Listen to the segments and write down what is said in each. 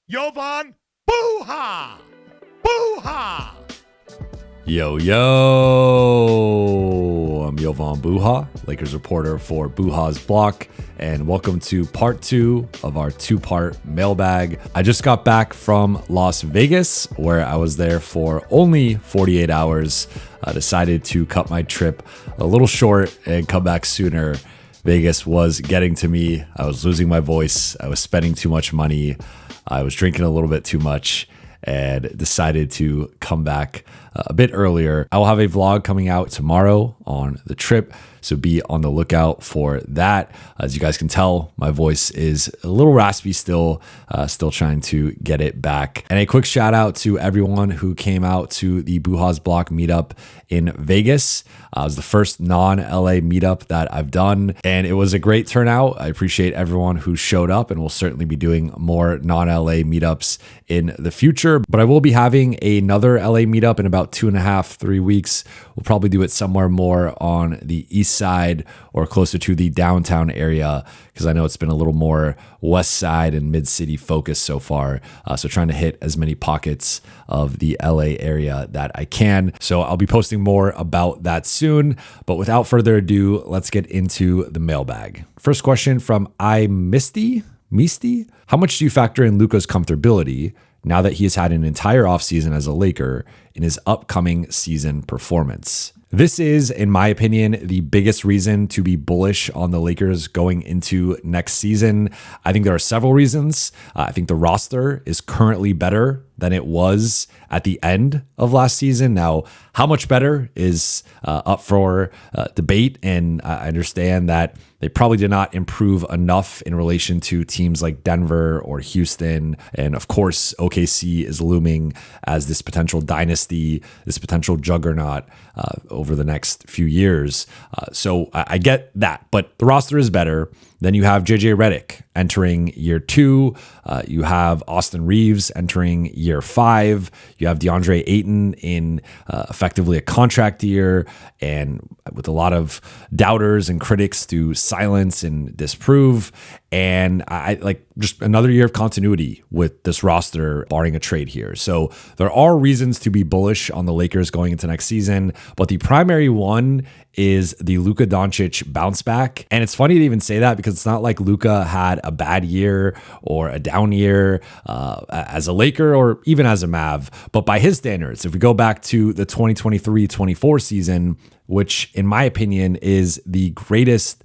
Jovan Buha! Buha! Yo, I'm Jovan Buha, Lakers reporter for Buha's Block, and welcome to part 2 of our 2-part mailbag. I just got back from Las Vegas, where I was there for only 48 hours. I decided to cut my trip a little short and come back sooner. Vegas was getting to me. I was losing my voice. I was spending too much money. I was drinking a little bit too much and decided to come back a bit earlier. I will have a vlog coming out tomorrow on the trip, so be on the lookout for that. As you guys can tell, my voice is a little raspy still trying to get it back. And a quick shout out to everyone who came out to the Buha's Block meetup in Vegas. It was the first non-LA meetup that I've done, and it was a great turnout. I appreciate everyone who showed up, and we'll certainly be doing more non-LA meetups in the future. But I will be having another LA meetup in about 2.5-3 weeks. We'll probably do it somewhere more on the east side or closer to the downtown area, because I know it's been a little more west side and mid-city focused so far. So trying to hit as many pockets of the LA area that I can. So I'll be posting more about that soon. But without further ado, let's get into the mailbag. First question from Misty. How much do you factor in Luka's comfortability now that he has had an entire offseason as a Laker in his upcoming season performance? This is, in my opinion, the biggest reason to be bullish on the Lakers going into next season. I think there are several reasons. I think the roster is currently better than it was at the end of last season. Now, how much better is up for debate, and I understand that they probably did not improve enough in relation to teams like Denver or Houston. And of course, OKC is looming as this potential dynasty, this potential juggernaut over the next few years. So I get that, but the roster is better. Then you have JJ Redick entering year 2. You have Austin Reaves entering year 5. You have DeAndre Ayton in effectively a contract year, and with a lot of doubters and critics to silence and disprove. And I like just another year of continuity with this roster, barring a trade here. So there are reasons to be bullish on the Lakers going into next season, but the primary one is the Luka Doncic bounce back. And it's funny to even say that because it's not like Luka had a bad year or a down year as a Laker or even as a Mav. But by his standards, if we go back to the 2023-24 season, which in my opinion is the greatest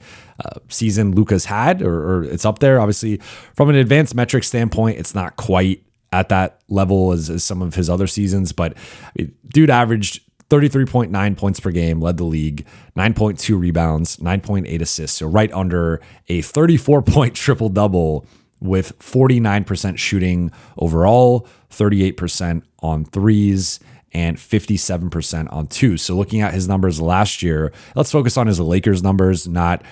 season Luka's had, or it's up there. Obviously, from an advanced metric standpoint, it's not quite at that level as some of his other seasons, but dude averaged 33.9 points per game, led the league, 9.2 rebounds, 9.8 assists, so right under a 34-point triple-double with 49% shooting overall, 38% on threes, and 57% on twos. So looking at his numbers last year, let's focus on his Lakers numbers, not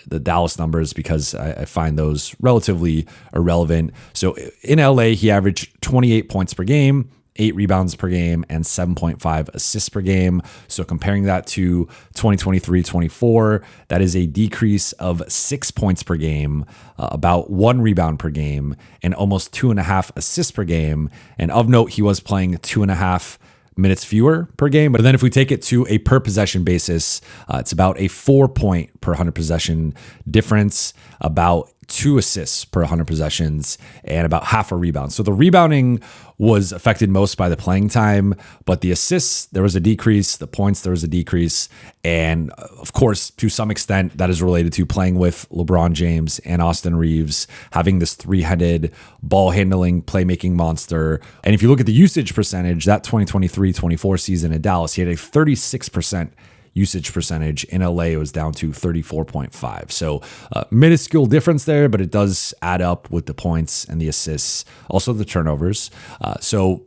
the Dallas numbers, because I find those relatively irrelevant. So in LA, he averaged 28 points per game, 8 rebounds per game, and 7.5 assists per game. So comparing that to 2023-24, that is a decrease of 6 points per game, about 1 rebound per game, and almost 2.5 assists per game. And of note, he was playing 2.5 minutes fewer per game. But then if we take it to a per possession basis, it's about a 4 point per 100 possession difference, about 2 assists per 100 possessions, and about half a rebound. So the rebounding was affected most by the playing time, but the assists, there was a decrease. The points, there was a decrease. And of course, to some extent, that is related to playing with LeBron James and Austin Reaves, having this three-headed ball handling, playmaking monster. And if you look at the usage percentage, that 2023-24 season in Dallas, he had a 36% usage percentage. In LA, it was down to 34.5. So minuscule difference there, but it does add up with the points and the assists, also the turnovers. So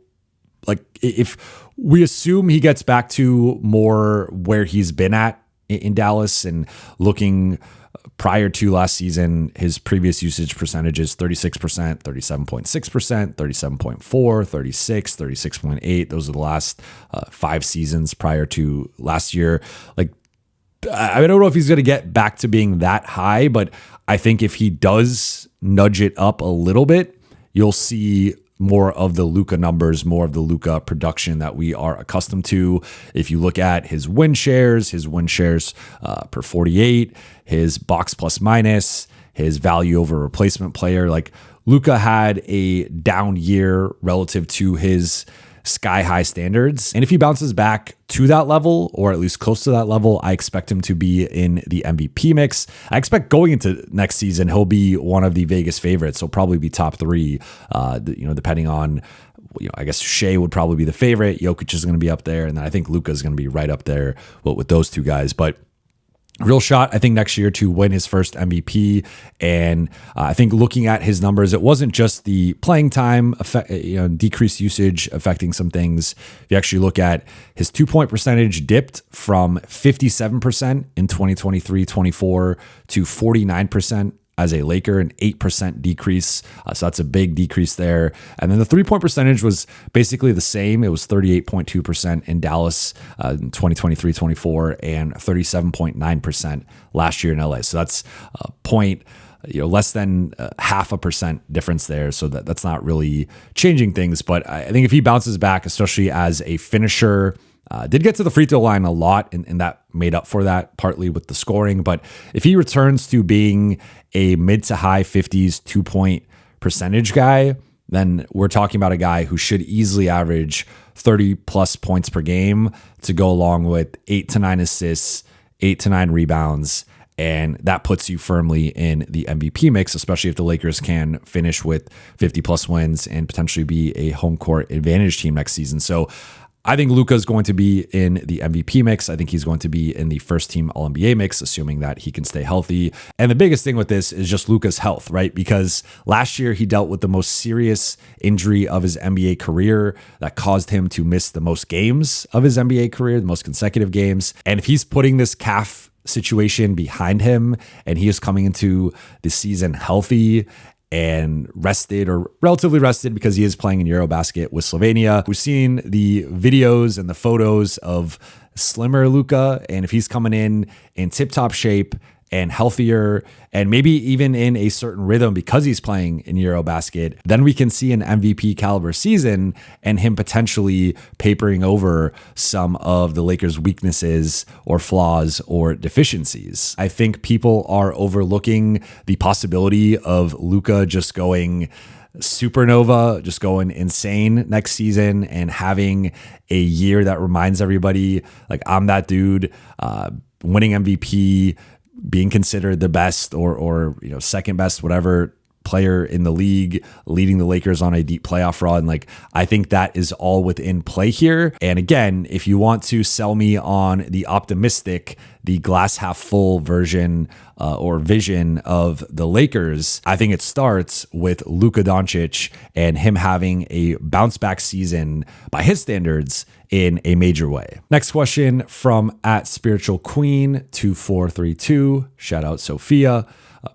like if we assume he gets back to more where he's been at in Dallas, and looking prior to last season, his previous usage percentages, 36%, 37.6%, 37.4, 36, 36.8. Those are the last 5 seasons prior to last year. Like, I don't know if he's going to get back to being that high, but I think if he does nudge it up a little bit, you'll see more of the Luka numbers, more of the Luka production that we are accustomed to. If you look at his win shares per 48, his box plus minus, his value over replacement player, like Luka had a down year relative to his sky high standards. And if he bounces back to that level, or at least close to that level, I expect him to be in the MVP mix. I expect going into next season, he'll be one of the Vegas favorites. He'll probably be top 3, depending on, I guess Shea would probably be the favorite. Jokic is going to be up there. And then I think Luka is going to be right up there with those two guys. But real shot, I think, next year to win his first MVP. And I think looking at his numbers, it wasn't just the playing time, decreased usage affecting some things. If you actually look at his 2-point percentage dipped from 57% in 2023-24 to 49% as a Laker, an 8% decrease. So that's a big decrease there. And then the 3-point percentage was basically the same. It was 38.2% in Dallas in 2023-24 and 37.9% last year in LA. So that's a point, less than 0.5% difference there. So that's not really changing things. But I think if he bounces back, especially as a finisher, did get to the free throw line a lot, and that made up for that partly with the scoring. But if he returns to being a mid to high 50s 2-point percentage guy, then we're talking about a guy who should easily average 30 plus points per game to go along with 8 to 9 assists, 8 to 9 rebounds. And that puts you firmly in the MVP mix, especially if the Lakers can finish with 50 plus wins and potentially be a home court advantage team next season. So I think Luka is going to be in the MVP mix. I think he's going to be in the first team All-NBA mix, assuming that he can stay healthy. And the biggest thing with this is just Luka's health, right? Because last year he dealt with the most serious injury of his NBA career that caused him to miss the most games of his NBA career, the most consecutive games. And if he's putting this calf situation behind him and he is coming into the season healthy and rested, or relatively rested, because he is playing in Eurobasket with Slovenia. We've seen the videos and the photos of slimmer Luka, and if he's coming in tip-top shape and healthier, and maybe even in a certain rhythm because he's playing in Eurobasket, then we can see an MVP caliber season and him potentially papering over some of the Lakers' weaknesses or flaws or deficiencies. I think people are overlooking the possibility of Luka just going supernova, just going insane next season and having a year that reminds everybody, like, I'm that dude, winning MVP, being considered the best or second best, whatever player in the league, leading the Lakers on a deep playoff run. Like, I think that is all within play here. And again, if you want to sell me on the optimistic, the glass half full version or vision of the Lakers, I think it starts with Luka Doncic and him having a bounce back season by his standards in a major way. Next question from @spiritualqueen2432. Shout out Sophia.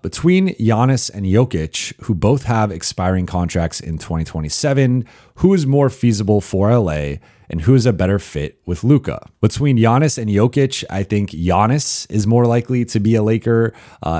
Between Giannis and Jokic, who both have expiring contracts in 2027, who is more feasible for LA and who is a better fit with Luka? Between Giannis and Jokic, I think Giannis is more likely to be a Laker,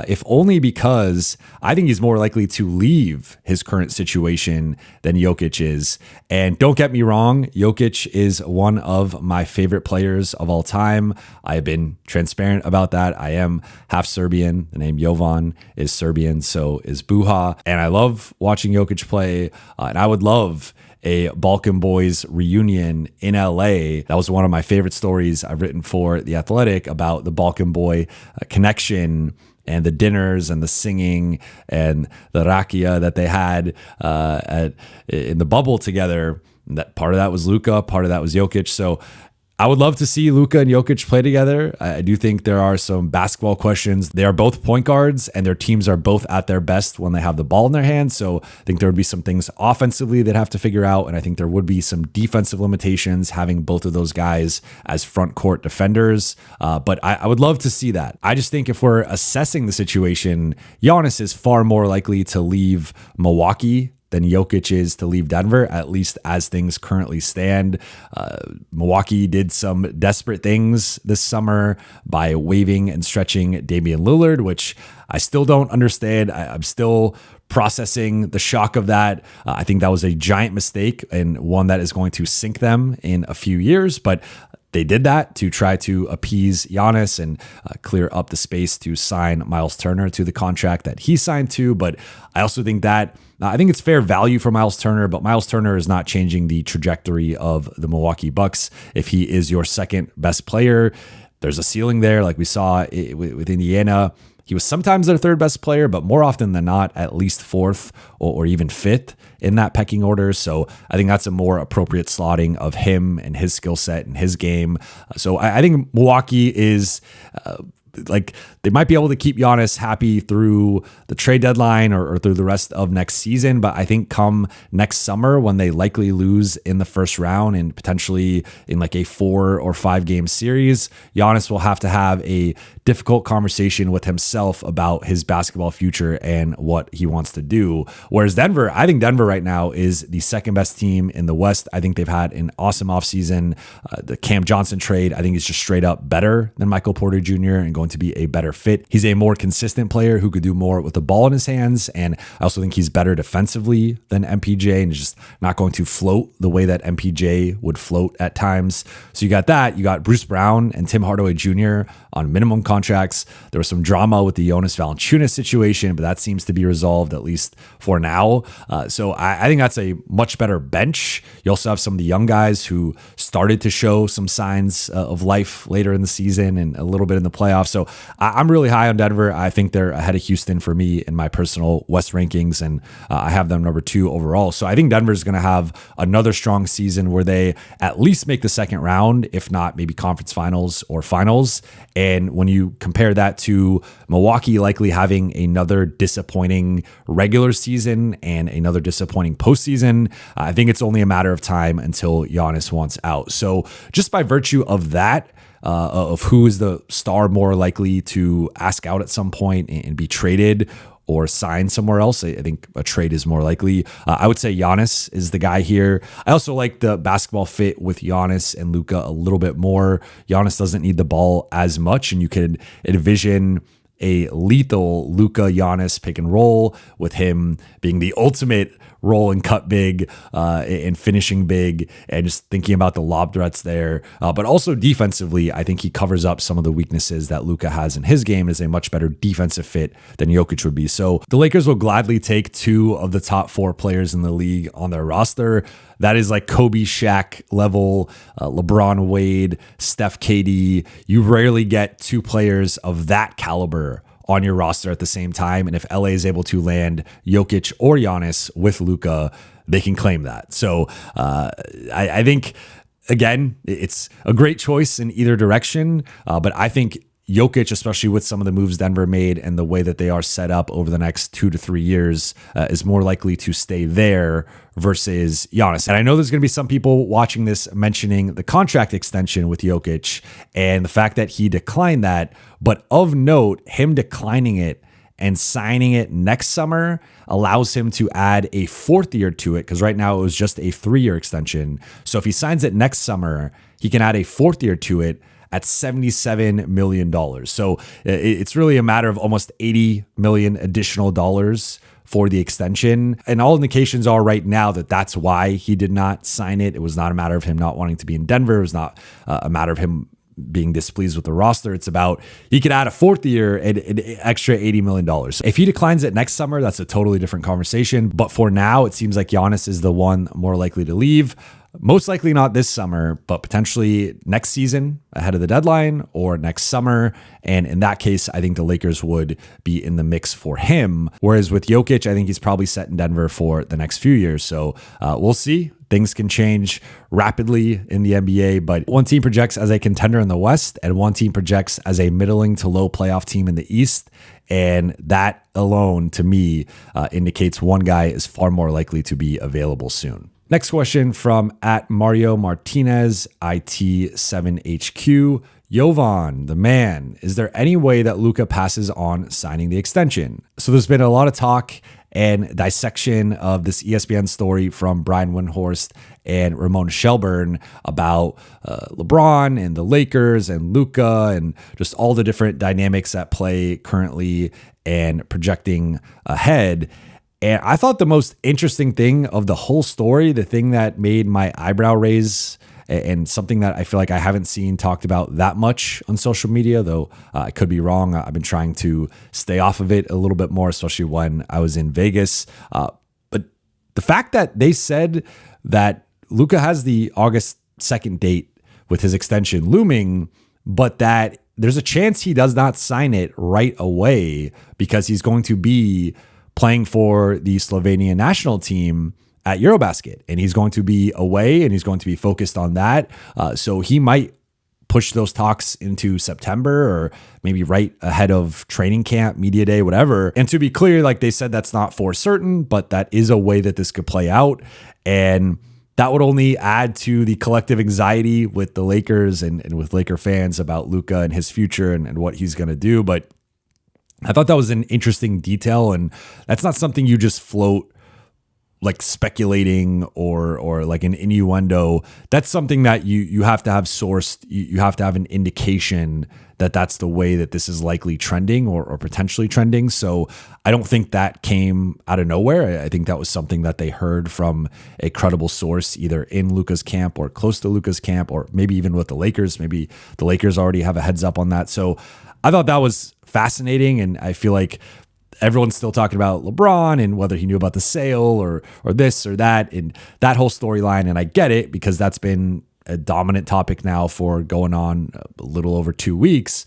if only because I think he's more likely to leave his current situation than Jokic is. And don't get me wrong, Jokic is one of my favorite players of all time. I've been transparent about that. I am half Serbian. The name Jovan is Serbian, so is Buha. And I love watching Jokic play, and I would love a Balkan Boys reunion in LA. That was one of my favorite stories I've written for The Athletic about the Balkan Boy connection and the dinners and the singing and the rakia that they had in the bubble together. That part of that was Luka, part of that was Jokic. So I would love to see Luka and Jokic play together. I do think there are some basketball questions. They are both point guards and their teams are both at their best when they have the ball in their hands. So I think there would be some things offensively they'd have to figure out. And I think there would be some defensive limitations having both of those guys as front court defenders. But I would love to see that. I just think if we're assessing the situation, Giannis is far more likely to leave Milwaukee than Jokic is to leave Denver, at least as things currently stand. Milwaukee did some desperate things this summer by waiving and stretching Damian Lillard, which I still don't understand. I'm still processing the shock of that. I think that was a giant mistake and one that is going to sink them in a few years, but they did that to try to appease Giannis and clear up the space to sign Miles Turner to the contract that he signed to. But I also think that I think it's fair value for Miles Turner, but Miles Turner is not changing the trajectory of the Milwaukee Bucks. If he is your second best player, there's a ceiling there, like we saw with Indiana. He was sometimes their third best player, but more often than not, at least fourth or even fifth in that pecking order. So I think that's a more appropriate slotting of him and his skill set and his game. So I think Milwaukee is like they might be able to keep Giannis happy through the trade deadline or through the rest of next season. But I think come next summer, when they likely lose in the first round and potentially in like a 4 or 5 game series, Giannis will have to have a difficult conversation with himself about his basketball future and what he wants to do. Whereas Denver, I think Denver right now is the second best team in the West. I think they've had an awesome offseason. The Cam Johnson trade, I think, is just straight up better than Michael Porter Jr. and going to be a better fit. He's a more consistent player who could do more with the ball in his hands. And I also think he's better defensively than MPJ and is just not going to float the way that MPJ would float at times. So you got that. You got Bruce Brown and Tim Hardaway Jr. on minimum contracts. There was some drama with the Jonas Valanciunas situation, but that seems to be resolved, at least for now. So I think that's a much better bench. You also have some of the young guys who started to show some signs of life later in the season and a little bit in the playoffs. So I'm really high on Denver. I think they're ahead of Houston for me in my personal West rankings, and I have them number 2 overall. So I think Denver's going to have another strong season where they at least make the second round, if not maybe conference finals or finals. And when you compare that to Milwaukee likely having another disappointing regular season and another disappointing postseason, I think it's only a matter of time until Giannis wants out. So just by virtue of that, of who is the star more likely to ask out at some point and be traded or sign somewhere else, I think a trade is more likely. I would say Giannis is the guy here. I also like the basketball fit with Giannis and Luka a little bit more. Giannis doesn't need the ball as much, and you could envision a lethal Luka Giannis pick and roll with him being the ultimate roll and cut big and finishing big and just thinking about the lob threats there. But also defensively, I think he covers up some of the weaknesses that Luka has in his game and is a much better defensive fit than Jokic would be. So the Lakers will gladly take 2 of the top 4 players in the league on their roster. That is like Kobe, Shaq level, LeBron, Wade, Steph, KD. You rarely get 2 players of that caliber on your roster at the same time. And if LA is able to land Jokic or Giannis with Luka, they can claim that. So I think, again, it's a great choice in either direction. But I think Jokic, especially with some of the moves Denver made and the way that they are set up over the next 2 to 3 years, is more likely to stay there versus Giannis. And I know there's going to be some people watching this mentioning the contract extension with Jokic and the fact that he declined that. But of note, him declining it and signing it next summer allows him to add a 4th year to it, because right now it was just a 3-year extension. So if he signs it next summer, he can add a 4th year to it at $77 million. So it's really a matter of almost $80 million additional dollars for the extension. And all indications are right now that that's why he did not sign it. It was not a matter of him not wanting to be in Denver. It was not a matter of him being displeased with the roster. It's about he could add a 4th year and an extra $80 million. If he declines it next summer, that's a totally different conversation. But for now, it seems like Giannis is the one more likely to leave. Most likely not this summer, but potentially next season ahead of the deadline or next summer. And in that case, I think the Lakers would be in the mix for him. Whereas with Jokic, I think he's probably set in Denver for the next few years. So we'll see. Things can change rapidly in the NBA, but one team projects as a contender in the West and one team projects as a middling to low playoff team in the East. And that alone, to me, indicates one guy is far more likely to be available soon. Next question from @Mario Martinez, IT7HQ. Jovan, the man, is there any way that Luka passes on signing the extension? So there's been a lot of talk and dissection of this ESPN story from Brian Windhorst and Ramon Shelburne about LeBron and the Lakers and Luka and just all the different dynamics at play currently and projecting ahead. And I thought the most interesting thing of the whole story, the thing that made my eyebrow raise and something that I feel like I haven't seen talked about that much on social media, though I could be wrong. I've been trying to stay off of it a little bit more, especially when I was in Vegas. But the fact that they said that Luka has the August 2nd date with his extension looming, but that there's a chance he does not sign it right away because he's going to be playing for the Slovenian national team at Eurobasket, and he's going to be away and he's going to be focused on that. So he might push those talks into September or maybe right ahead of training camp, media day, whatever. And to be clear, like they said, that's not for certain, but that is a way that this could play out. And that would only add to the collective anxiety with the Lakers and with Laker fans about Luka and his future and what he's going to do. But I thought that was an interesting detail, and that's not something you just float like speculating or like an innuendo. That's something that you have to have sourced. You have to have an indication that that's the way that this is likely trending or potentially trending. So I don't think that came out of nowhere. I think that was something that they heard from a credible source, either in Luka's camp or close to Luka's camp, or maybe even with the Lakers. Maybe the Lakers already have a heads up on that. So I thought that was fascinating. And I feel like everyone's still talking about LeBron and whether he knew about the sale or this or that and that whole storyline. And I get it because that's been a dominant topic now for going on a little over 2 weeks.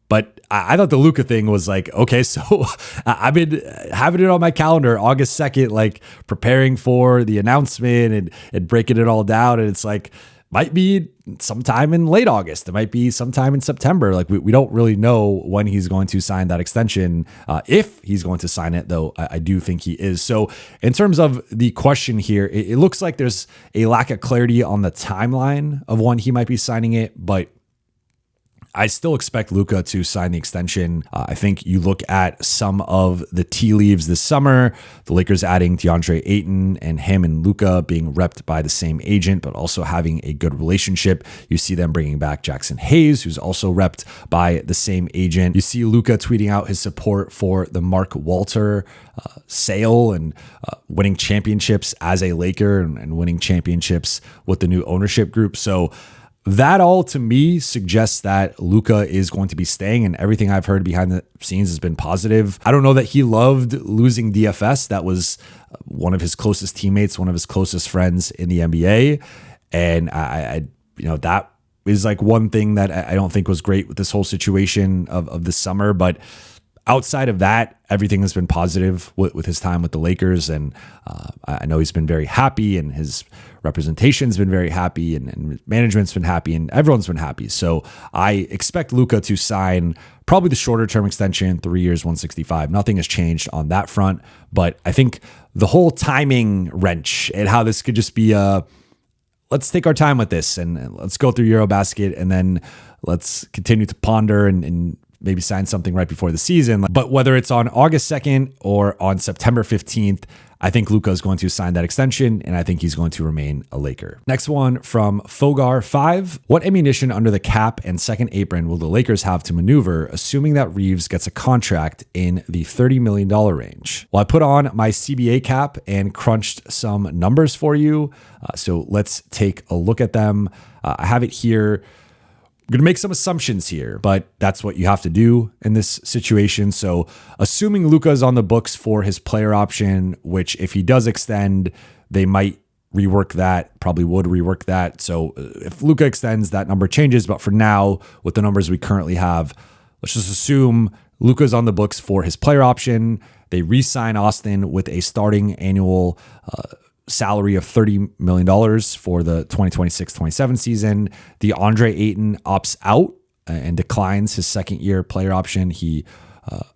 But I thought the Luka thing was like, okay, so I've been having it on my calendar, August 2nd, like preparing for the announcement and breaking it all down. And it's like, might be sometime in late August. It might be sometime in September. Like we don't really know when he's going to sign that extension. If he's going to sign it, though, I do think he is. So in terms of the question here, it looks like there's a lack of clarity on the timeline of when he might be signing it, but I still expect Luka to sign the extension. I think you look at some of the tea leaves this summer, the Lakers adding DeAndre Ayton and him and Luka being repped by the same agent, but also having a good relationship. You see them bringing back Jackson Hayes, who's also repped by the same agent. You see Luka tweeting out his support for the Mark Walter sale and winning championships as a Laker and winning championships with the new ownership group. So that all to me suggests that Luka is going to be staying, and everything I've heard behind the scenes has been positive. I don't know that he loved losing DFS. That was one of his closest teammates, one of his closest friends in the NBA. And I that is like one thing that I don't think was great with this whole situation of this summer. But outside of that, everything has been positive with his time with the Lakers. And I know he's been very happy, and his representation's been very happy, and management's been happy, and everyone's been happy. So I expect Luka to sign probably the shorter term extension, 3 years, 165. Nothing has changed on that front. But I think the whole timing wrench and how this could just be let's take our time with this and let's go through Eurobasket, and then let's continue to ponder and maybe sign something right before the season. But whether it's on August 2nd or on September 15th, I think Luka is going to sign that extension, and I think he's going to remain a Laker. Next one from Fogar5. What ammunition under the cap and second apron will the Lakers have to maneuver, assuming that Reaves gets a contract in the $30 million range? Well, I put on my CBA cap and crunched some numbers for you. So let's take a look at them. I have it here. I'm going to make some assumptions here, but that's what you have to do in this situation. So assuming Luka is on the books for his player option, which if he does extend, they might rework that, probably would rework that. So if Luka extends, that number changes. But for now, with the numbers we currently have, let's just assume Luka is on the books for his player option. They re-sign Austin with a starting annual salary of $30 million for the 2026-27 season. DeAndre Ayton opts out and declines his second year player option. He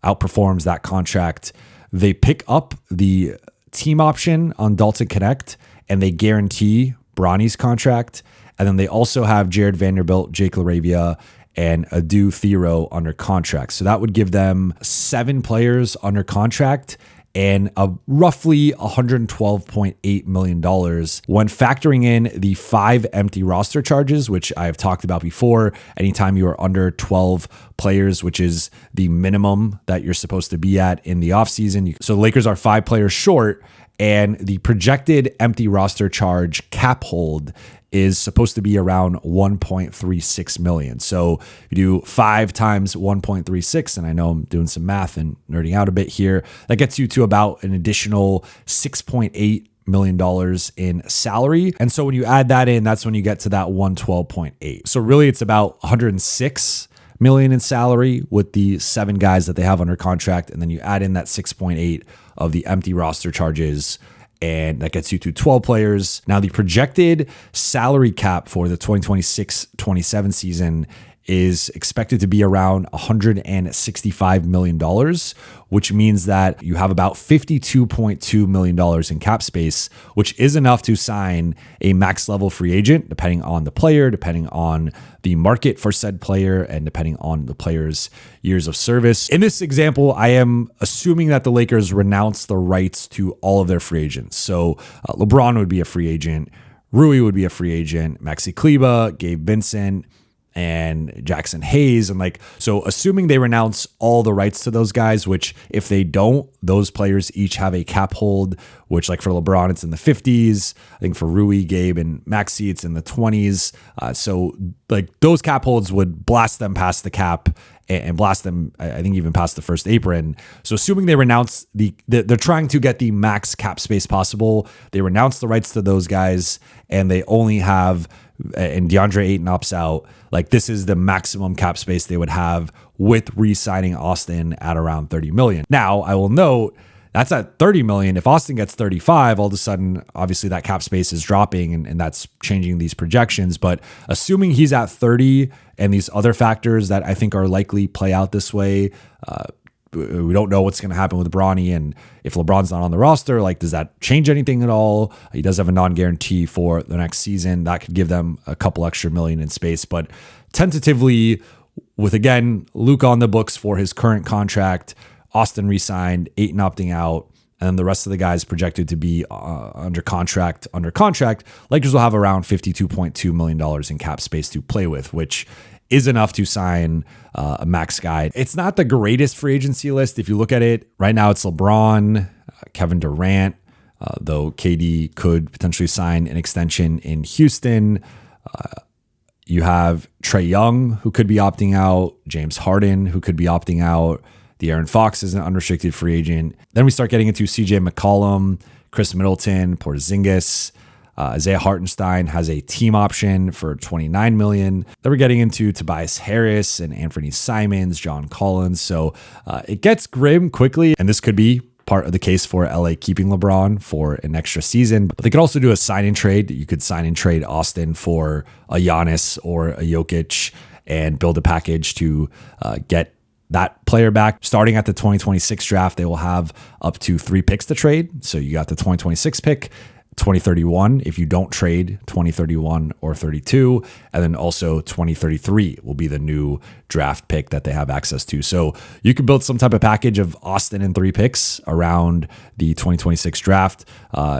outperforms that contract. They pick up the team option on Dalton Connect, and they guarantee Bronny's contract. And then they also have Jared Vanderbilt, Jake LaRavia, and Adu Thero under contract. So that would give them 7 players under contract and roughly $112.8 million when factoring in the 5 empty roster charges, which I've talked about before. Anytime you are under 12 players, which is the minimum that you're supposed to be at in the offseason. So the Lakers are 5 players short, and the projected empty roster charge cap hold is supposed to be around 1.36 million. So if you do 5 times 1.36, and I know I'm doing some math and nerding out a bit here, that gets you to about an additional $6.8 million in salary. And so when you add that in, that's when you get to that 112.8. So really it's about 106 million in salary with the 7 guys that they have under contract. And then you add in that 6.8 of the empty roster charges, and that gets you to 12 players. Now, the projected salary cap for the 2026-27 season is expected to be around $165 million, which means that you have about $52.2 million in cap space, which is enough to sign a max level free agent, depending on the player, depending on the market for said player, and depending on the player's years of service. In this example, I am assuming that the Lakers renounce the rights to all of their free agents. So LeBron would be a free agent, Rui would be a free agent, Maxi Kleber, Gabe Vincent, and Jackson Hayes. And so assuming they renounce all the rights to those guys, which if they don't, those players each have a cap hold, which for LeBron, it's in the 50s. I think for Rui, Gabe, and Maxi, it's in the 20s. So those cap holds would blast them past the cap and blast them, I think, even past the first apron. So assuming they renounce they're trying to get the max cap space possible. They renounce the rights to those guys, and they only have, and DeAndre Ayton opts out. This is the maximum cap space they would have with re-signing Austin at around 30 million. Now, I will note that's at 30 million. If Austin gets 35, all of a sudden, obviously that cap space is dropping, and that's changing these projections. But assuming he's at 30 and these other factors that I think are likely play out this way, we don't know what's going to happen with Bronny, and if LeBron's not on the roster, does that change anything at all? He does have a non-guarantee for the next season. That could give them a couple extra million in space. But tentatively, with, again, Luka on the books for his current contract, Austin re-signed, Ayton opting out, and then the rest of the guys projected to be under contract, Lakers will have around $52.2 million in cap space to play with, which is enough to sign a max guy. It's not the greatest free agency list. If you look at it right now, it's LeBron, Kevin Durant, though KD could potentially sign an extension in Houston. You have Trae Young, who could be opting out, James Harden, who could be opting out. De'Aaron Fox is an unrestricted free agent. Then we start getting into CJ McCollum, Chris Middleton, Porzingis. Isaiah Hartenstein has a team option for $29 million. Then we're getting into Tobias Harris and Anthony Simons, John Collins. So it gets grim quickly, and this could be part of the case for LA keeping LeBron for an extra season. But they could also do a sign and trade. You could sign and trade Austin for a Giannis or a Jokic and build a package to get that player back. Starting at the 2026 draft, they will have up to 3 picks to trade. So you got the 2026 pick, 2031 if you don't trade 2031 or 32, and then also 2033 will be the new draft pick that they have access to. So you could build some type of package of Austin and 3 picks around the 2026 draft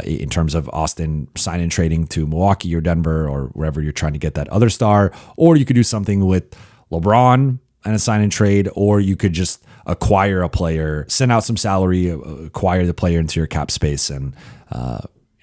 in terms of Austin sign and trading to Milwaukee or Denver or wherever you're trying to get that other star, or you could do something with LeBron and a sign and trade, or you could just acquire a player, send out some salary, acquire the player into your cap space, and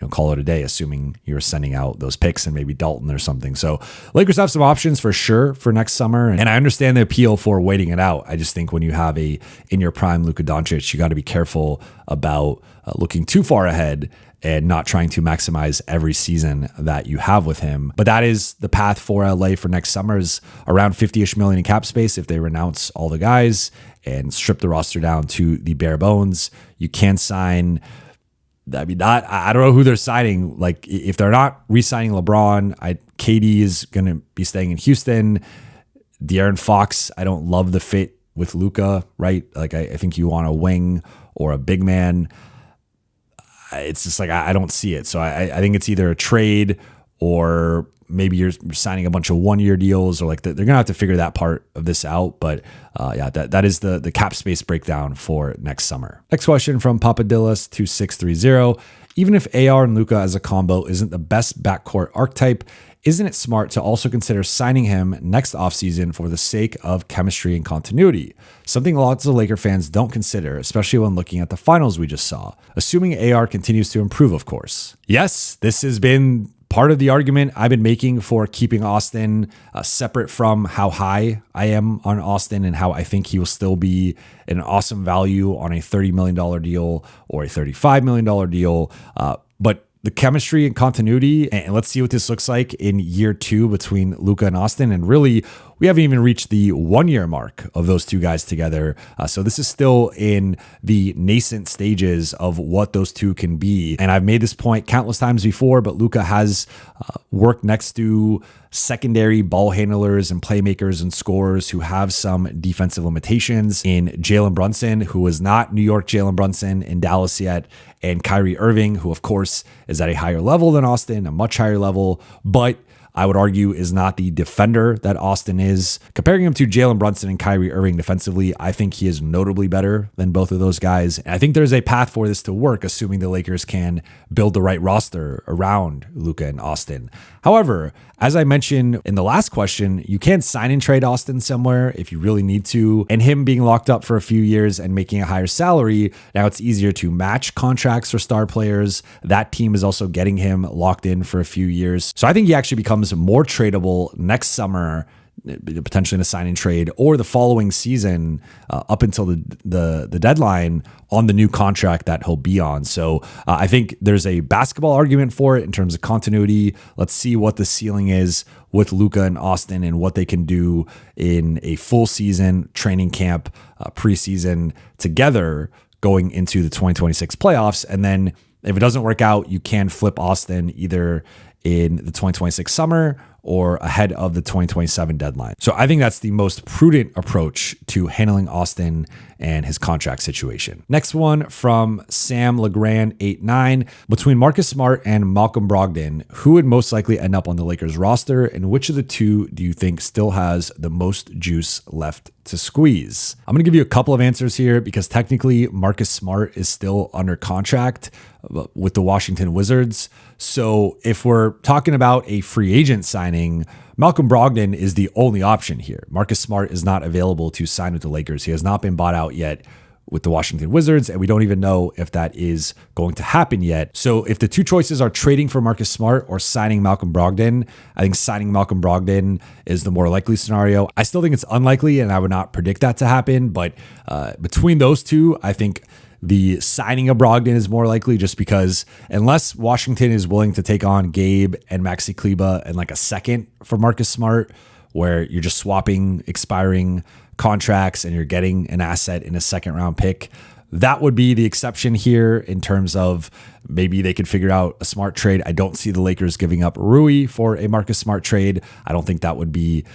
call it a day, assuming you're sending out those picks and maybe Dalton or something. So Lakers have some options for sure for next summer. And I understand the appeal for waiting it out. I just think when you have a in your prime Luka Doncic, you got to be careful about looking too far ahead and not trying to maximize every season that you have with him. But that is the path for LA for next summer, is around 50-ish million in cap space if they renounce all the guys and strip the roster down to the bare bones. You can sign, I don't know who they're signing. If they're not re-signing LeBron, KD is going to be staying in Houston. De'Aaron Fox, I don't love the fit with Luka, right? I think you want a wing or a big man. It's just I don't see it. So I think it's either a trade or maybe you're signing a bunch of 1-year deals, or like they're gonna have to figure that part of this out. But that is the cap space breakdown for next summer. Next question from Papadillas 2630. Even if AR and Luka as a combo isn't the best backcourt archetype, isn't it smart to also consider signing him next offseason for the sake of chemistry and continuity? Something lots of Laker fans don't consider, especially when looking at the finals we just saw. Assuming AR continues to improve, of course. Yes, this has been part of the argument I've been making for keeping Austin separate from how high I am on Austin and how I think he will still be an awesome value on a $30 million deal or a $35 million deal. But the chemistry and continuity, and let's see what this looks like in year 2 between Luka and Austin. And really, we haven't even reached the 1-year mark of those two guys together. So this is still in the nascent stages of what those two can be. And I've made this point countless times before, but Luka has worked next to secondary ball handlers and playmakers and scorers who have some defensive limitations in Jalen Brunson, who is not New York Jalen Brunson in Dallas yet, and Kyrie Irving, who of course is at a higher level than Austin, a much higher level, but I would argue is not the defender that Austin is. Comparing him to Jalen Brunson and Kyrie Irving defensively, I think he is notably better than both of those guys. And I think there's a path for this to work, assuming the Lakers can build the right roster around Luka and Austin. However, as I mentioned in the last question, you can sign and trade Austin somewhere if you really need to. And him being locked up for a few years and making a higher salary, now it's easier to match contracts for star players. That team is also getting him locked in for a few years. So I think he actually becomes more tradable next summer, potentially in a sign and trade, or the following season up until the deadline on the new contract that he'll be on. So I think there's a basketball argument for it in terms of continuity. Let's see what the ceiling is with Luka and Austin and what they can do in a full season, training camp, preseason together going into the 2026 playoffs. And then if it doesn't work out, you can flip Austin either in the 2026 summer or ahead of the 2027 deadline. So I think that's the most prudent approach to handling Austin and his contract situation. Next one from Sam Legrand 89. Between Marcus Smart and Malcolm Brogdon, who would most likely end up on the Lakers roster, and which of the two do you think still has the most juice left to squeeze? I'm going to give you a couple of answers here because technically Marcus Smart is still under contract with the Washington Wizards. So if we're talking about a free agent signing, Malcolm Brogdon is the only option here. Marcus Smart is not available to sign with the Lakers. He has not been bought out yet with the Washington Wizards, and we don't even know if that is going to happen yet. So if the two choices are trading for Marcus Smart or signing Malcolm Brogdon, I think signing Malcolm Brogdon is the more likely scenario. I still think it's unlikely, and I would not predict that to happen, but between those two, I think the signing of Brogdon is more likely, just because unless Washington is willing to take on Gabe and Maxi Kleba and like a second for Marcus Smart, where you're just swapping expiring contracts and you're getting an asset in a second round pick, that would be the exception here in terms of maybe they could figure out a Smart trade. I don't see the Lakers giving up Rui for a Marcus Smart trade. I don't think that would be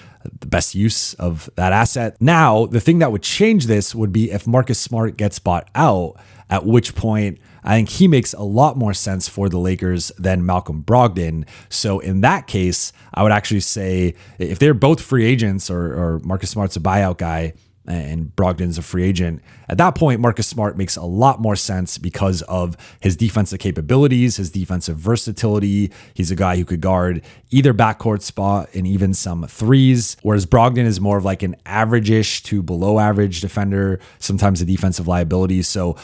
the best use of that asset. Now, the thing that would change this would be if Marcus Smart gets bought out, at which point I think he makes a lot more sense for the Lakers than Malcolm Brogdon. So in that case, I would actually say if they're both free agents or Marcus Smart's a buyout guy and Brogdon's a free agent, at that point, Marcus Smart makes a lot more sense because of his defensive capabilities, his defensive versatility. He's a guy who could guard either backcourt spot and even some threes, whereas Brogdon is more of like an average-ish to below average defender, sometimes a defensive liability. So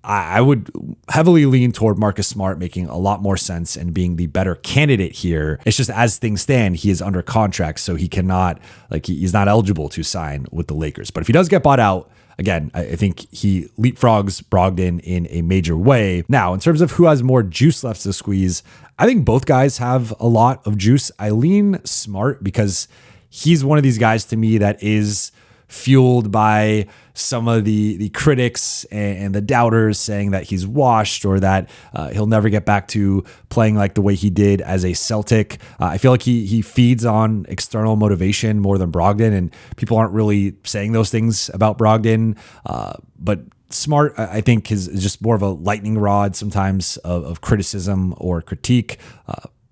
I would heavily lean toward Marcus Smart making a lot more sense and being the better candidate here. It's just as things stand, he is under contract, so he cannot, he's not eligible to sign with the Lakers. But if he does get bought out, again, I think he leapfrogs Brogdon in a major way. Now, in terms of who has more juice left to squeeze, I think both guys have a lot of juice. I lean Smart because he's one of these guys to me that is fueled by some of the critics and the doubters saying that he's washed or that he'll never get back to playing like the way he did as a Celtic. I feel like he feeds on external motivation more than Brogdon, and people aren't really saying those things about Brogdon. But Smart, I think, is just more of a lightning rod sometimes of criticism or critique.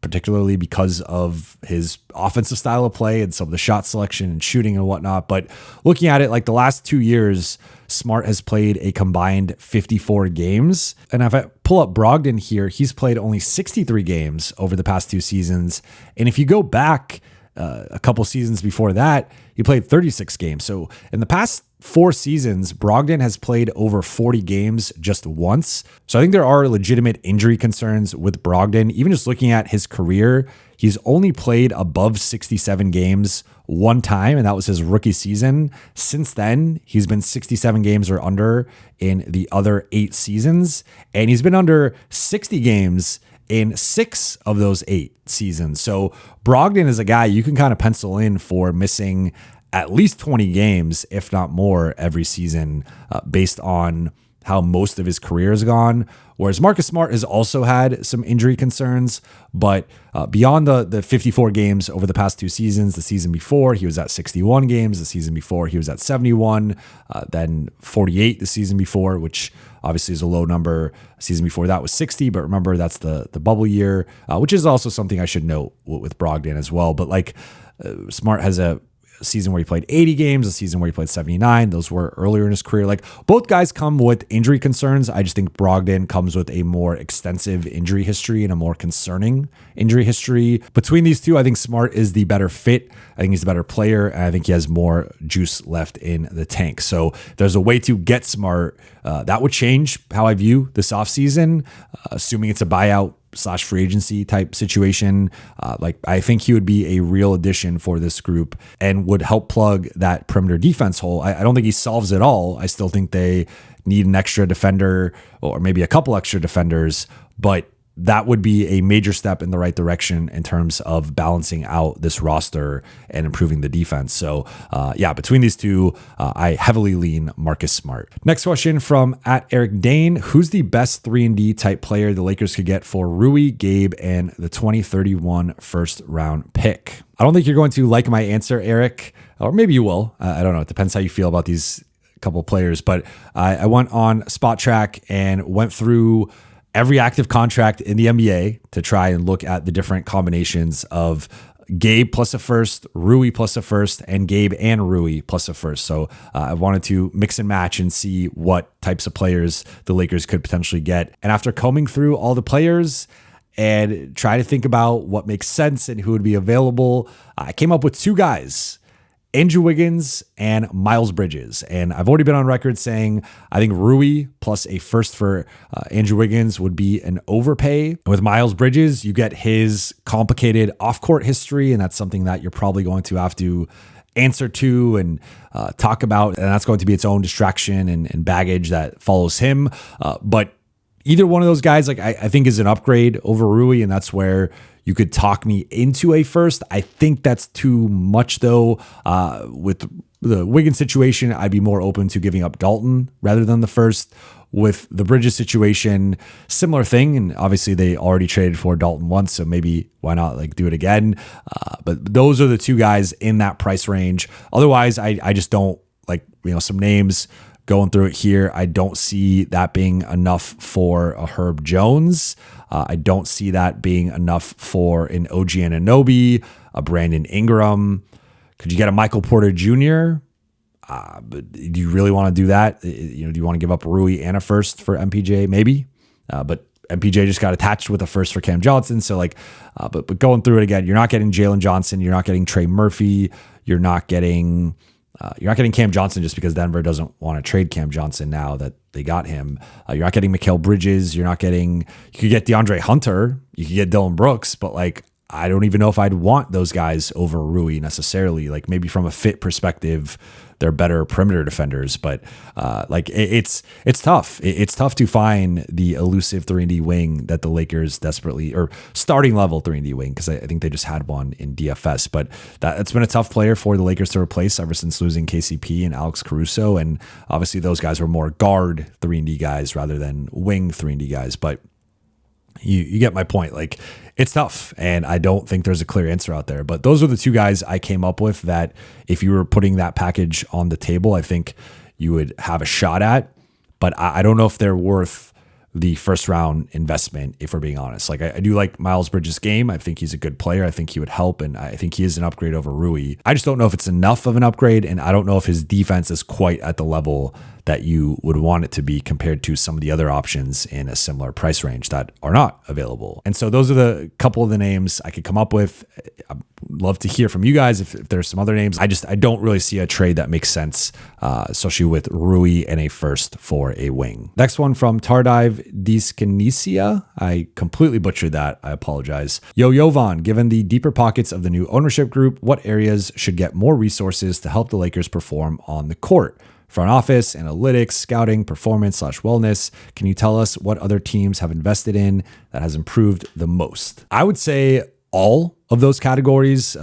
particularly because of his offensive style of play and some of the shot selection and shooting and whatnot. But looking at it, like the last 2 years, Smart has played a combined 54 games. And if I pull up Brogdon here, he's played only 63 games over the past 2 seasons. And if you go back a couple seasons before that, he played 36 games. So in the past 4 seasons, Brogdon has played over 40 games just once. So I think there are legitimate injury concerns with Brogdon. Even just looking at his career, he's only played above 67 games one time, and that was his rookie season. Since then, he's been 67 games or under in the other 8 seasons, and he's been under 60 games in 6 of those 8 seasons. So Brogdon is a guy you can kind of pencil in for missing at least 20 games, if not more, every season based on how most of his career has gone. Whereas Marcus Smart has also had some injury concerns, but beyond the 54 games over the past 2 seasons, the season before he was at 61 games, the season before he was at 71, then 48 the season before, which obviously is a low number. The season before that was 60, but remember that's the bubble year, which is also something I should note with Brogdon as well. But like Smart has a season where he played 80 games, a season where he played 79. Those were earlier in his career. Like both guys come with injury concerns. I just think Brogdon comes with a more extensive injury history and a more concerning injury history. Between these two, I think Smart is the better fit. I think he's the better player. And I think he has more juice left in the tank. So there's a way to get Smart. That would change how I view this offseason, assuming it's a buyout / free agency type situation. Like I think he would be a real addition for this group and would help plug that perimeter defense hole. I don't think he solves it all. I still think they need an extra defender or maybe a couple extra defenders, but that would be a major step in the right direction in terms of balancing out this roster and improving the defense. So between these two, I heavily lean Marcus Smart. Next question from @Eric Dane. Who's the best 3-and-D type player the Lakers could get for Rui, Gabe, and the 2031 first round pick? I don't think you're going to like my answer, Eric, or maybe you will. I don't know. It depends how you feel about these couple of players, but I went on Spot Track and went through every active contract in the NBA to try and look at the different combinations of Gabe plus a first, Rui plus a first, and Gabe and Rui plus a first. So I wanted to mix and match and see what types of players the Lakers could potentially get. And after combing through all the players and try to think about what makes sense and who would be available, I came up with 2 guys, Andrew Wiggins and Miles Bridges. And I've already been on record saying I think Rui plus a first for Andrew Wiggins would be an overpay. With Miles Bridges, you get his complicated off-court history, and that's something that you're probably going to have to answer to and talk about, and that's going to be its own distraction and baggage that follows him. But either one of those guys, like I think is an upgrade over Rui, and that's where you could talk me into a first. I think that's too much though. With the Wiggins situation, I'd be more open to giving up Dalton rather than the first. With the Bridges situation, similar thing. And obviously they already traded for Dalton once, so maybe why not like do it again? But those are the 2 guys in that price range. Otherwise, I just don't like, some names going through it here. I don't see that being enough for a Herb Jones. I don't see that being enough for an OG Anunoby, a Brandon Ingram. Could you get a Michael Porter Jr.? But do you really want to do that? Do you want to give up Rui and a first for MPJ? Maybe. But MPJ just got attached with a first for Cam Johnson. So but going through it again, you're not getting Jalen Johnson. You're not getting Trey Murphy. You're not getting Cam Johnson just because Denver doesn't want to trade Cam Johnson now that they got him. You're not getting Mikal Bridges. You could get DeAndre Hunter. You could get Dylan Brooks, but I don't even know if I'd want those guys over Rui necessarily. Like maybe from a fit perspective, they're better perimeter defenders, but it's tough. It's tough to find the elusive 3-and-D wing that the Lakers desperately, or starting level 3-and-D wing, because I think they just had one in DFS, but that's been a tough player for the Lakers to replace ever since losing KCP and Alex Caruso. And obviously those guys were more guard 3-and-D guys rather than wing 3-and-D guys, but you get my point. Like it's tough, and I don't think there's a clear answer out there. But those are the 2 guys I came up with that if you were putting that package on the table, I think you would have a shot at. But I don't know if they're worth the first round investment, if we're being honest. Like I do like Miles Bridges' game. I think he's a good player. I think he would help, and I think he is an upgrade over Rui. I just don't know if it's enough of an upgrade, and I don't know if his defense is quite at the level that you would want it to be compared to some of the other options in a similar price range that are not available. And so those are the couple of the names I could come up with. I'd love to hear from you guys if there's some other names. I don't really see a trade that makes sense, especially with Rui and a first for a wing. Next one from Tardive Dyskinesia. I completely butchered that. I apologize. Jovan, given the deeper pockets of the new ownership group, what areas should get more resources to help the Lakers perform on the court? Front office, analytics, scouting, performance/wellness. Can you tell us what other teams have invested in that has improved the most? I would say all of those categories,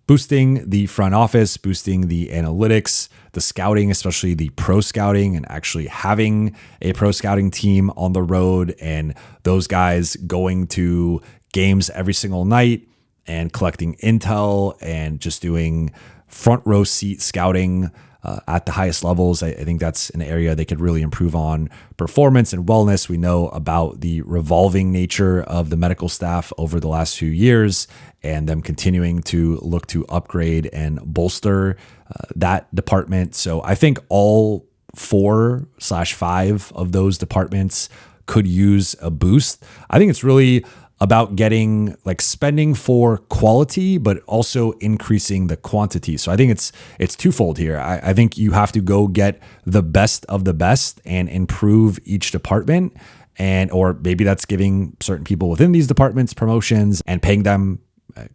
boosting the front office, boosting the analytics, the scouting, especially the pro scouting, and actually having a pro scouting team on the road and those guys going to games every single night and collecting intel and just doing front row seat scouting at the highest levels. I think that's an area they could really improve on. Performance and wellness. We know about the revolving nature of the medical staff over the last few years and them continuing to look to upgrade and bolster that department. So I think all 4/5 of those departments could use a boost. I think it's really about getting spending for quality, but also increasing the quantity. So I think it's twofold here. I think you have to go get the best of the best and improve each department, or maybe that's giving certain people within these departments promotions and paying them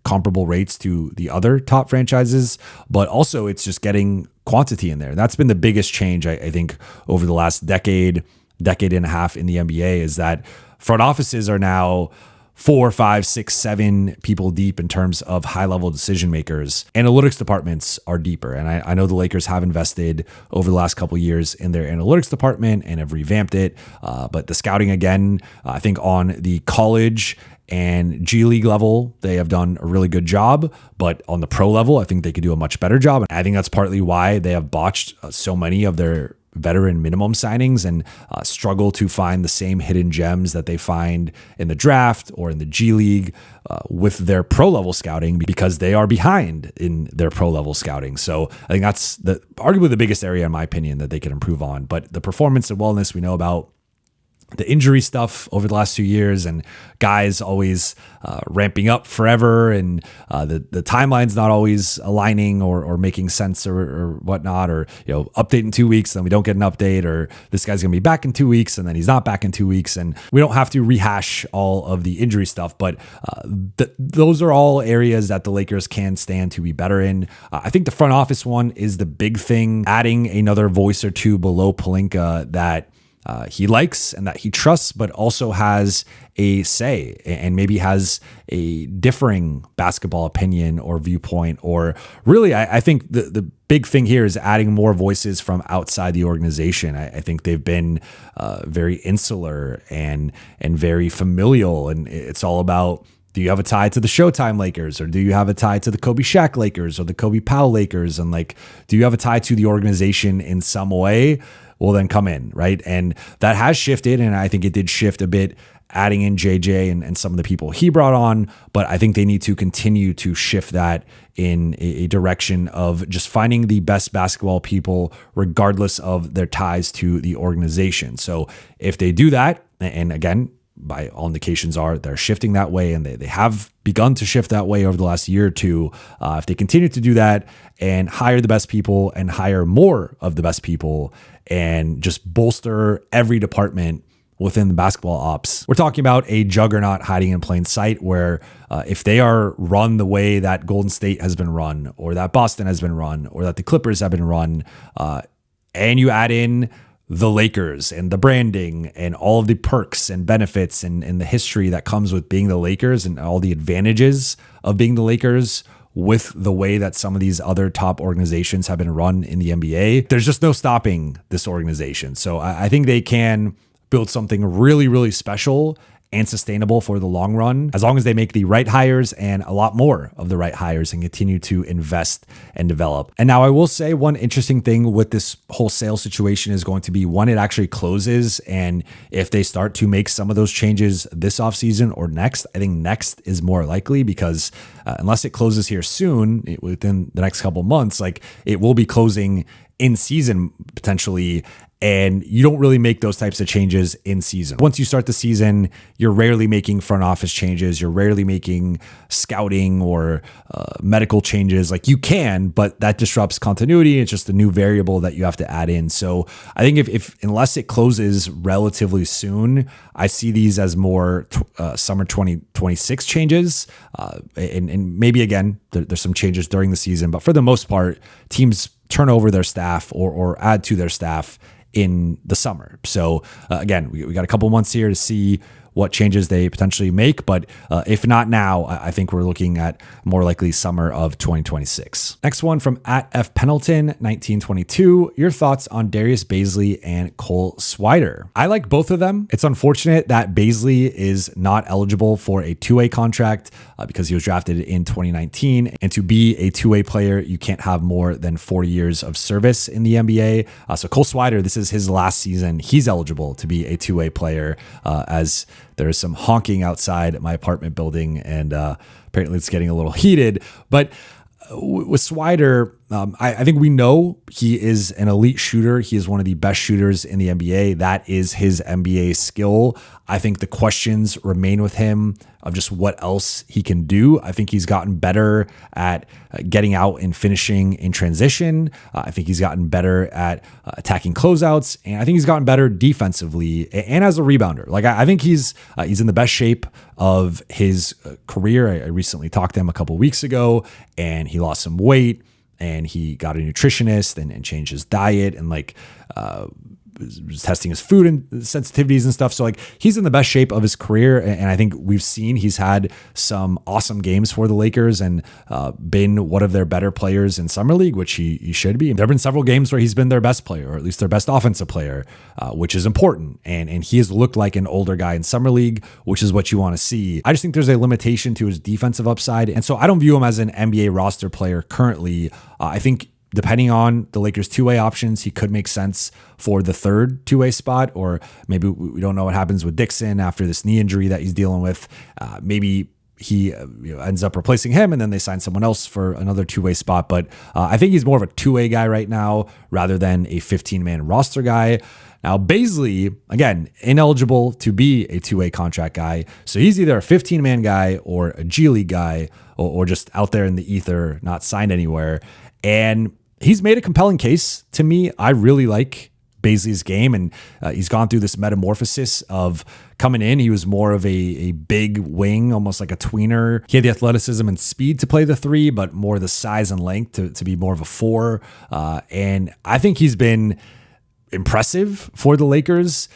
comparable rates to the other top franchises. But also it's just getting quantity in there. That's been the biggest change, I think, over the last decade and a half in the NBA, is that front offices are now 4, 5, 6, 7 people deep in terms of high-level decision makers. Analytics departments are deeper, and I know the Lakers have invested over the last couple of years in their analytics department and have revamped it. But the scouting, again, I think on the college and G League level, they have done a really good job. But on the pro level, I think they could do a much better job. And I think that's partly why they have botched so many of their veteran minimum signings and struggle to find the same hidden gems that they find in the draft or in the G League with their pro level scouting, because they are behind in their pro level scouting. So I think that's arguably the biggest area, in my opinion, that they can improve on. But the performance and wellness, we know about the injury stuff over the last 2 years, and guys always ramping up forever, and the timeline's not always aligning or making sense or whatnot, or update in 2 weeks, then we don't get an update, or this guy's gonna be back in 2 weeks and then he's not back in 2 weeks, and we don't have to rehash all of the injury stuff. But those are all areas that the Lakers can stand to be better in. I think the front office one is the big thing, adding another voice or two below Pelinka that he likes and that he trusts, but also has a say and maybe has a differing basketball opinion or viewpoint. Or really, I think the big thing here is adding more voices from outside the organization. I think they've been very insular and very familial, and it's all about, do you have a tie to the Showtime Lakers, or do you have a tie to the Kobe Shaq Lakers or the Kobe Powell Lakers? And do you have a tie to the organization in some way? Well, then come in, right? And that has shifted, and I think it did shift a bit, adding in JJ and some of the people he brought on. But I think they need to continue to shift that in a direction of just finding the best basketball people, regardless of their ties to the organization. So if they do that, and again, by all indications they're shifting that way, and they have begun to shift that way over the last year or two. If they continue to do that and hire the best people and hire more of the best people and just bolster every department within the basketball ops, we're talking about a juggernaut hiding in plain sight, where if they are run the way that Golden State has been run, or that Boston has been run, or that the Clippers have been run, and you add in the Lakers and the branding and all of the perks and benefits and the history that comes with being the Lakers and all the advantages of being the Lakers with the way that some of these other top organizations have been run in the NBA, there's just no stopping this organization. So I think they can build something really, really special and sustainable for the long run, as long as they make the right hires and a lot more of the right hires and continue to invest and develop. And now I will say one interesting thing with this whole sale situation is going to be when it actually closes, and if they start to make some of those changes this offseason or next. I think next is more likely because unless it closes here soon, within the next couple months, like it will be closing in season potentially. And you don't really make those types of changes in season. Once you start the season, you're rarely making front office changes. You're rarely making scouting or medical changes. Like you can, but that disrupts continuity. It's just a new variable that you have to add in. So I think if unless it closes relatively soon, I see these as more summer 2026 changes. And maybe again, there's some changes during the season, but for the most part, teams turn over their staff or add to their staff in the summer. So again, we got a couple months here to see what changes they potentially make. But if not now, I think we're looking at more likely summer of 2026. Next one from @FPendleton1922. Your thoughts on Darius Bazley and Cole Swider? I like both of them. It's unfortunate that Bazley is not eligible for a two-way contract because he was drafted in 2019. And to be a two-way player, you can't have more than 4 years of service in the NBA. So Cole Swider, this is his last season. He's eligible to be a two-way player as there is some honking outside at my apartment building, and apparently it's getting a little heated. But with Swider, I think we know he is an elite shooter. He is one of the best shooters in the NBA. That is his NBA skill. I think the questions remain with him of just what else he can do. I think he's gotten better at getting out and finishing in transition. I think he's gotten better at attacking closeouts, and I think he's gotten better defensively and as a rebounder. Like I think he's in the best shape of his career. I recently talked to him a couple weeks ago, and he lost some weight, and he got a nutritionist and changed his diet and was testing his food and sensitivities and stuff. So like he's in the best shape of his career. And I think we've seen he's had some awesome games for the Lakers and been one of their better players in Summer League, which he should be. There have been several games where he's been their best player, or at least their best offensive player, which is important. And he has looked like an older guy in Summer League, which is what you want to see. I just think there's a limitation to his defensive upside. And so I don't view him as an NBA roster player currently. I think depending on the Lakers' two-way options, he could make sense for the third two-way spot, or maybe we don't know what happens with Dixon after this knee injury that he's dealing with. Maybe he ends up replacing him and then they sign someone else for another two-way spot. But I think he's more of a two-way guy right now rather than a 15-man roster guy. Now, Bazley, again, ineligible to be a two-way contract guy. So he's either a 15-man guy or a G League guy or just out there in the ether, not signed anywhere. And he's made a compelling case to me. I really like Bazley's game, and he's gone through this metamorphosis of coming in. He was more of a big wing, almost like a tweener. He had the athleticism and speed to play the three, but more the size and length to be more of a four. And I think he's been impressive for the Lakers.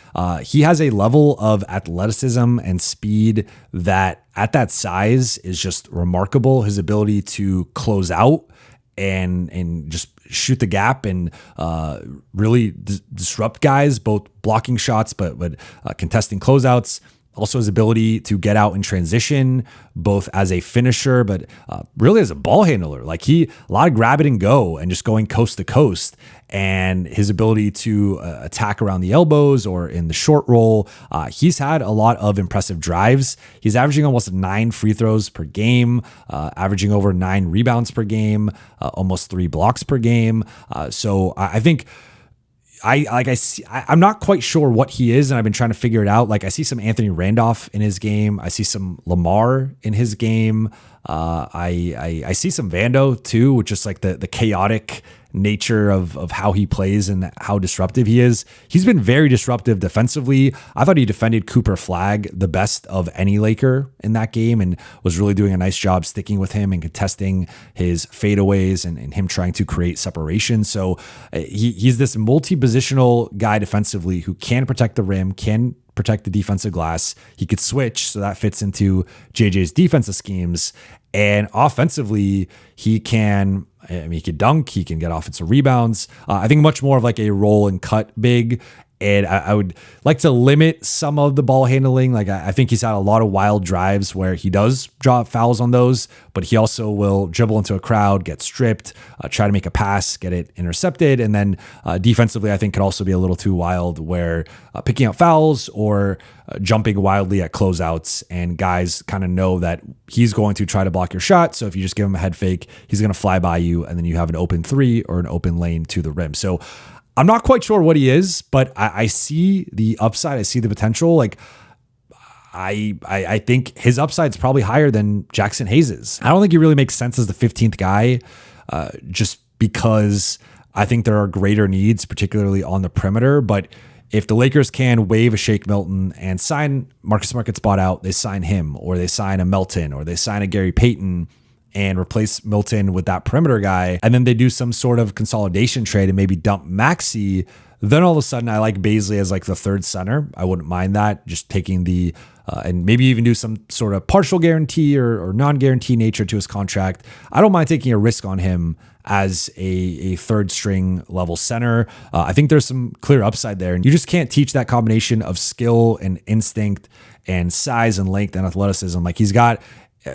He has a level of athleticism and speed that at that size is just remarkable. His ability to close out and just shoot the gap and really disrupt guys, both blocking shots, but contesting closeouts. Also his ability to get out in transition, both as a finisher, but really as a ball handler. Like a lot of grab it and go and just going coast to coast. And his ability to attack around the elbows or in the short roll. He's had a lot of impressive drives. He's averaging almost 9 free throws per game, averaging over 9 rebounds per game, almost 3 blocks per game. So I think I'm not quite sure what he is, and I've been trying to figure it out. Like I see some Anthony Randolph in his game. I see some Lamar in his game. I see some Vando too, which is like the chaotic nature of how he plays and how disruptive he is. He's been very disruptive defensively. I thought he defended Cooper Flagg the best of any Laker in that game and was really doing a nice job sticking with him and contesting his fadeaways and him trying to create separation. So he's this multi-positional guy defensively who can protect the rim, can protect the defensive glass. He could switch, so that fits into JJ's defensive schemes. And offensively, he can dunk, he can get offensive rebounds. I think much more of like a roll and cut big. And I would like to limit some of the ball handling. Like I think he's had a lot of wild drives where he does draw fouls on those, but he also will dribble into a crowd, get stripped, try to make a pass, get it intercepted. And then defensively, I think could also be a little too wild where picking up fouls or jumping wildly at closeouts, and guys kind of know that he's going to try to block your shot. So if you just give him a head fake, he's going to fly by you, and then you have an open three or an open lane to the rim. So I'm not quite sure what he is, but I see the upside. I see the potential. Like I think his upside is probably higher than Jackson Hayes's. I don't think he really makes sense as the 15th guy, just because I think there are greater needs, particularly on the perimeter. But if the Lakers can waive a Shake Milton and sign Marcus Smart gets bought out, they sign him, or they sign a Melton, or they sign a Gary Payton and replace Milton with that perimeter guy, and then they do some sort of consolidation trade and maybe dump Maxey, then all of a sudden I like Bazley as like the third center. I wouldn't mind that, just taking the and maybe even do some sort of partial guarantee or non-guarantee nature to his contract. I don't mind taking a risk on him as a third string level center. I think there's some clear upside there, and you just can't teach that combination of skill and instinct and size and length and athleticism. Like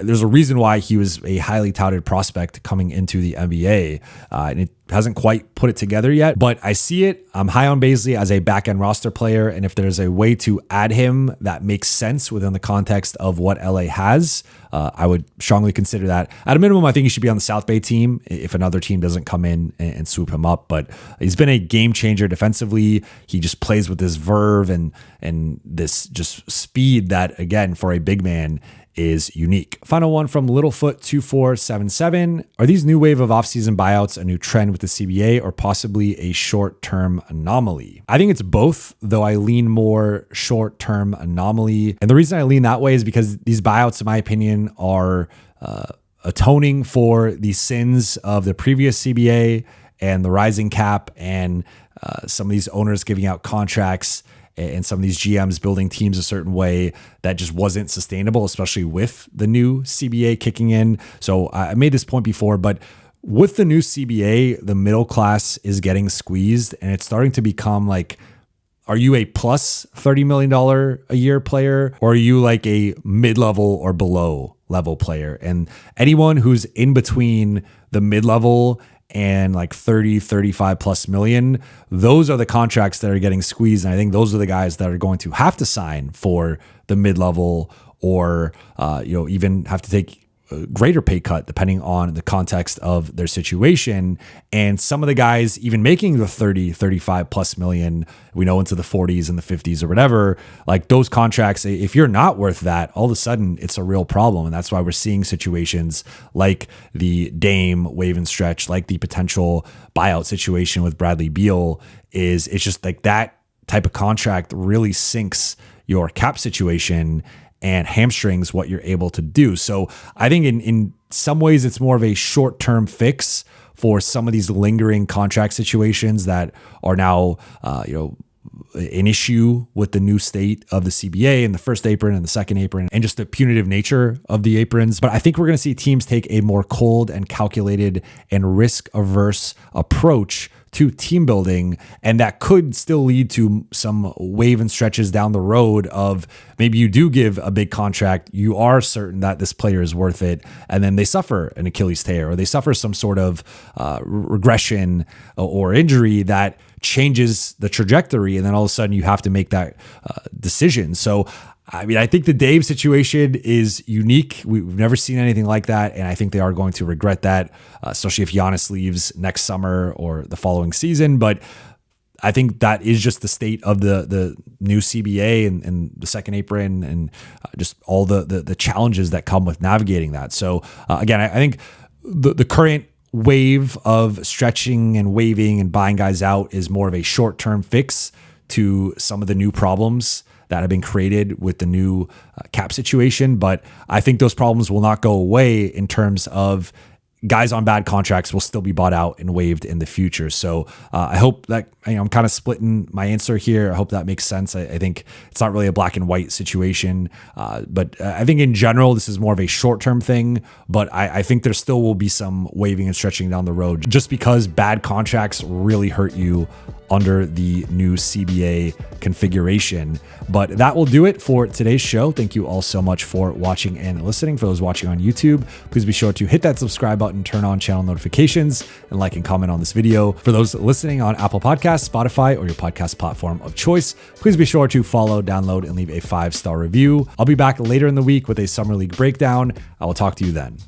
there's a reason why he was a highly touted prospect coming into the NBA, and it hasn't quite put it together yet, but I see it. I'm high on Bazley as a back-end roster player, and if there's a way to add him that makes sense within the context of what LA has, I would strongly consider that. At a minimum, I think he should be on the South Bay team if another team doesn't come in and swoop him up, but he's been a game changer defensively. He just plays with this verve and this just speed that, again, for a big man, is unique. Final one from Littlefoot2477. Are these new wave of offseason buyouts a new trend with the CBA or possibly a short-term anomaly? I think it's both, though I lean more short-term anomaly. And the reason I lean that way is because these buyouts, in my opinion, are atoning for the sins of the previous CBA and the rising cap and some of these owners giving out contracts and some of these GMs building teams a certain way that just wasn't sustainable, especially with the new CBA kicking in. So I made this point before, but with the new CBA, the middle class is getting squeezed, and it's starting to become like, are you a plus $30 million a year player, or are you like a mid-level or below level player? And anyone who's in between the mid-level and like 30, 35 plus million, those are the contracts that are getting squeezed. And I think those are the guys that are going to have to sign for the mid-level or, even have to take a greater pay cut depending on the context of their situation. And some of the guys even making the 30, 35 plus million, we know into the 40s and the 50s or whatever, like those contracts, if you're not worth that, all of a sudden it's a real problem. And that's why we're seeing situations like the Dame wave and stretch, like the potential buyout situation with Bradley Beal it's just like that type of contract really sinks your cap situation and hamstrings what you're able to do. So I think in some ways it's more of a short-term fix for some of these lingering contract situations that are now, an issue with the new state of the CBA and the first apron and the second apron and just the punitive nature of the aprons. But I think we're going to see teams take a more cold and calculated and risk-averse approach to team building, and that could still lead to some wave and stretches down the road of maybe you do give a big contract, you are certain that this player is worth it, and then they suffer an Achilles tear or they suffer some sort of regression or injury that changes the trajectory, and then all of a sudden you have to make that decision. So I mean, I think the Dave situation is unique. We've never seen anything like that, and I think they are going to regret that, especially if Giannis leaves next summer or the following season. But I think that is just the state of the new CBA and the second apron and just all the challenges that come with navigating that. So again, I think the current wave of stretching and waiving and buying guys out is more of a short-term fix to some of the new problems that have been created with the new cap situation. But I think those problems will not go away in terms of guys on bad contracts will still be bought out and waived in the future. So I hope that, I'm kind of splitting my answer here. I hope that makes sense. I think it's not really a black and white situation, but I think in general, this is more of a short-term thing, but I think there still will be some waiving and stretching down the road just because bad contracts really hurt you under the new CBA configuration. But that will do it for today's show. Thank you all so much for watching and listening. For those watching on YouTube, please be sure to hit that subscribe button, turn on channel notifications, and like and comment on this video. For those listening on Apple Podcasts, Spotify, or your podcast platform of choice, please be sure to follow, download, and leave a 5-star review. I'll be back later in the week with a Summer League breakdown. I will talk to you then.